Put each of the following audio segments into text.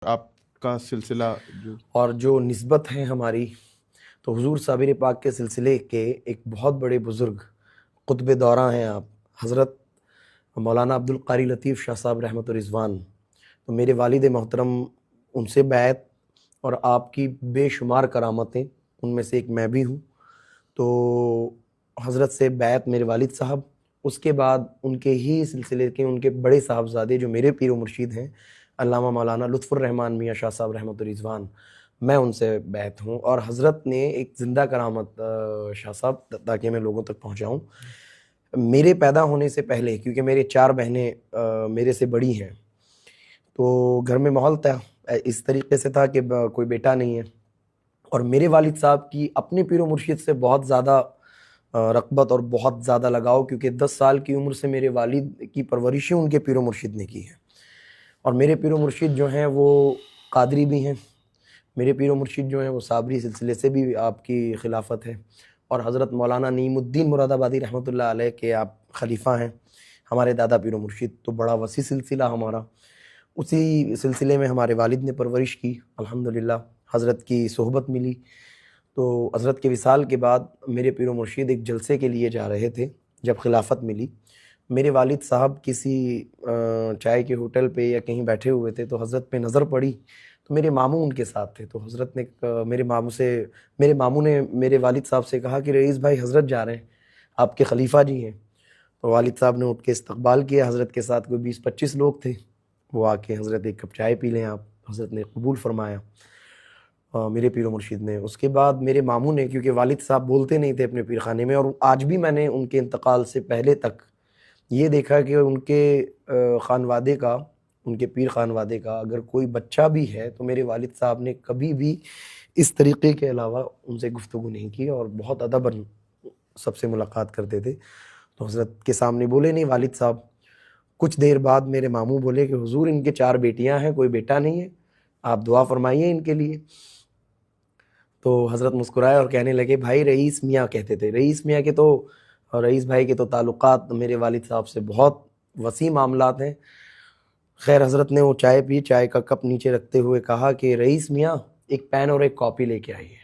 آپ کا سلسلہ اور جو نسبت ہے ہماری، تو حضور صابر پاک کے سلسلے کے ایک بہت بڑے بزرگ قطب دورہ ہیں آپ، حضرت مولانا عبد القاری لطیف شاہ صاحب رحمۃ الرضوان۔ تو میرے والد محترم ان سے بیعت اور آپ کی بے شمار کرامتیں، ان میں سے ایک میں بھی ہوں۔ تو حضرت سے بیعت میرے والد صاحب، اس کے بعد ان کے ہی سلسلے کے ان کے بڑے صاحبزادے جو میرے پیر و مرشید ہیں، علامہ مولانا لطف الرحمان میاں شاہ صاحب رحمۃ الرضوان، میں ان سے بیعت ہوں۔ اور حضرت نے ایک زندہ کرامت شاہ صاحب، تاکہ میں لوگوں تک پہنچاؤں، میرے پیدا ہونے سے پہلے، کیونکہ میرے 4 بہنیں میرے سے بڑی ہیں، تو گھر میں ماحول تھا اس طریقے سے تھا کہ کوئی بیٹا نہیں ہے، اور میرے والد صاحب کی اپنے پیر و مرشد سے بہت زیادہ رغبت اور بہت زیادہ لگاؤ، کیونکہ 10 سال کی عمر سے میرے والد کی پرورشیں ان کے پیر و مرشد نے کی ہے۔ اور میرے پیر و مرشد جو ہیں وہ قادری بھی ہیں، میرے پیر و مرشد جو ہیں وہ صابری سلسلے سے بھی آپ کی خلافت ہے، اور حضرت مولانا نعیم الدین مراد آبادی رحمۃ اللہ علیہ کے آپ خلیفہ ہیں، ہمارے دادا پیر و مرشد۔ تو بڑا وسیع سلسلہ ہمارا، اسی سلسلے میں ہمارے والد نے پرورش کی، الحمدللہ حضرت کی صحبت ملی۔ تو حضرت کے وصال کے بعد میرے پیر و مرشد ایک جلسے کے لیے جا رہے تھے، جب خلافت ملی، میرے والد صاحب کسی چائے کے ہوٹل پہ یا کہیں بیٹھے ہوئے تھے، تو حضرت پہ نظر پڑی، تو میرے ماموں ان کے ساتھ تھے، تو حضرت نے میرے ماموں نے میرے والد صاحب سے کہا کہ رئیس بھائی حضرت جا رہے ہیں، آپ کے خلیفہ جی ہیں۔ تو والد صاحب نے اٹھ کے استقبال کیا، حضرت کے ساتھ کوئی 20-25 لوگ تھے، وہ آ کے حضرت ایک کپ چائے پی لیں آپ، حضرت نے قبول فرمایا میرے پیر و مرشد نے۔ اس کے بعد میرے ماموں نے، کیونکہ والد صاحب بولتے نہیں تھے اپنے پیر خانے میں، اور آج بھی میں نے ان کے انتقال سے پہلے تک یہ دیکھا کہ ان کے خانوادے کا، ان کے پیر خانوادے کا اگر کوئی بچہ بھی ہے تو میرے والد صاحب نے کبھی بھی اس طریقے کے علاوہ ان سے گفتگو نہیں کی، اور بہت ادباً سب سے ملاقات کرتے تھے۔ تو حضرت کے سامنے بولے نہیں والد صاحب۔ کچھ دیر بعد میرے ماموں بولے کہ حضور ان کے 4 بیٹیاں ہیں، کوئی بیٹا نہیں ہے، آپ دعا فرمائیے ان کے لیے۔ تو حضرت مسکرائے اور کہنے لگے بھائی رئیس میاں کہتے تھے، رئیس میاں کے تو، اور رئیس بھائی کے تو تعلقات میرے والد صاحب سے بہت وسیع معاملات ہیں۔ خیر حضرت نے وہ چائے پی، چائے کا کپ نیچے رکھتے ہوئے کہا کہ رئیس میاں ایک پین اور ایک کاپی لے کے آئیے۔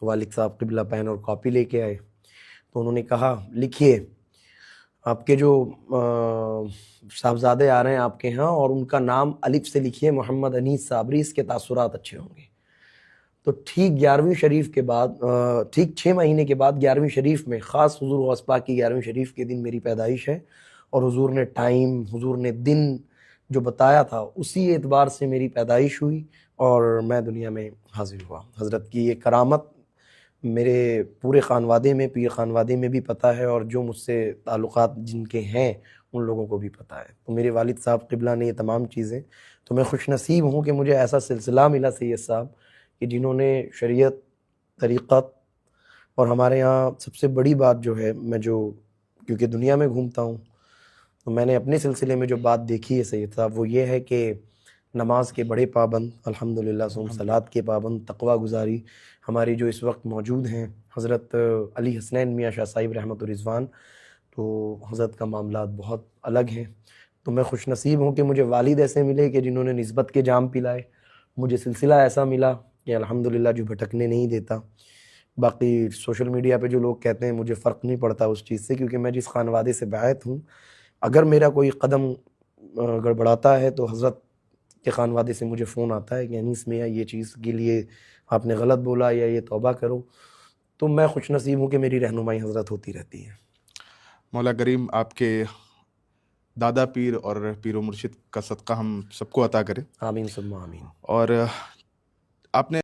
تو والد صاحب قبلہ پین اور کاپی لے کے آئے، تو انہوں نے کہا لکھیے آپ کے جو صاحبزادے آ رہے ہیں آپ کے ہاں، اور ان کا نام الف سے لکھیے، محمد انیس صابری، اس کے تاثرات اچھے ہوں گے۔ تو ٹھیک 11ویں شریف کے بعد، ٹھیک 6 مہینے کے بعد 11ویں شریف میں، خاص حضور غوث پاک کی 11ویں شریف کے دن میری پیدائش ہے، اور حضور نے ٹائم، حضور نے دن جو بتایا تھا اسی اعتبار سے میری پیدائش ہوئی اور میں دنیا میں حاضر ہوا۔ حضرت کی یہ کرامت میرے پورے خانوادے میں، پیر خانوادے میں بھی پتہ ہے، اور جو مجھ سے تعلقات جن کے ہیں ان لوگوں کو بھی پتہ ہے۔ تو میرے والد صاحب قبلہ نے یہ تمام چیزیں، تو میں خوش نصیب ہوں کہ مجھے ایسا سلسلہ ملا سید صاحب کہ جنہوں نے شریعت، طریقت، اور ہمارے ہاں سب سے بڑی بات جو ہے، میں جو کیونکہ دنیا میں گھومتا ہوں تو میں نے اپنے سلسلے میں جو بات دیکھی ہے سید صاحب، وہ یہ ہے کہ نماز کے بڑے پابند، الحمدللہ، صوم صلات کے پابند، تقوی گزاری ہماری جو اس وقت موجود ہیں، حضرت علی حسنین میاں شاہ صاحب رحمۃ الرضوان، تو حضرت کا معاملات بہت الگ ہیں۔ تو میں خوش نصیب ہوں کہ مجھے والد ایسے ملے کہ جنہوں نے نسبت کے جام پلائے، مجھے سلسلہ ایسا ملا کہ الحمدللہ جو بھٹکنے نہیں دیتا۔ باقی سوشل میڈیا پہ جو لوگ کہتے ہیں، مجھے فرق نہیں پڑتا اس چیز سے، کیونکہ میں جس خانوادے سے بیعت ہوں، اگر میرا کوئی قدم گڑبڑاتا ہے تو حضرت کے خانوادے سے مجھے فون آتا ہے کہ انیس میاں یہ چیز کے لیے آپ نے غلط بولا یا یہ توبہ کرو۔ تو میں خوش نصیب ہوں کہ میری رہنمائی حضرت ہوتی رہتی ہے۔ مولا کریم آپ کے دادا پیر اور پیر و مرشد کا صدقہ ہم سب کو عطا کرے، آمین ثم آمین۔ اور آپ نے